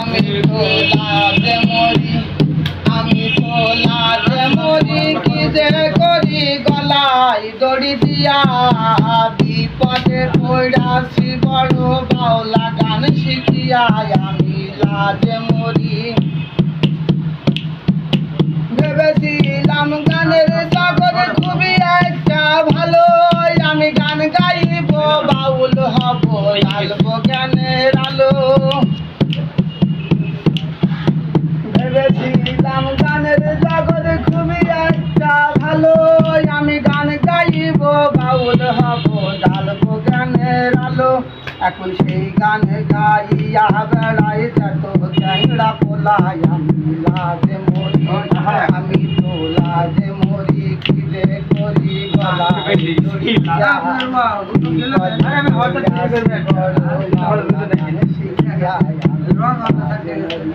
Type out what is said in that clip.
আমি তো লাজে মরি, আমি তো লাজে মরি, কি যে করি গলায় দড়ি দিয়া, বিপদে পড়াছি বড় বাউলা গান শিখিয়া, আমি লাজে মরি। ভেবেছিলাম গানের জগৎ খুবই একটা ভালো, আমি গান গাইব বাউল হব, আলবো জ্ঞানের আলো। ভেবেছিলাম গানের জগৎ খুবই একটা ভালো, আমি গান গাইব বাউল হব, ডালবো জ্ঞানের আলো। এখন সেই গান গাইয়া বেড়াই যত চ্যাংড়া পোলাই, আমি লাজে মরি, আমি তো লাজে মরি, কি যে করি গলায় দড়ি দিয়া, শিখিয়া, আমি লাজে মরি।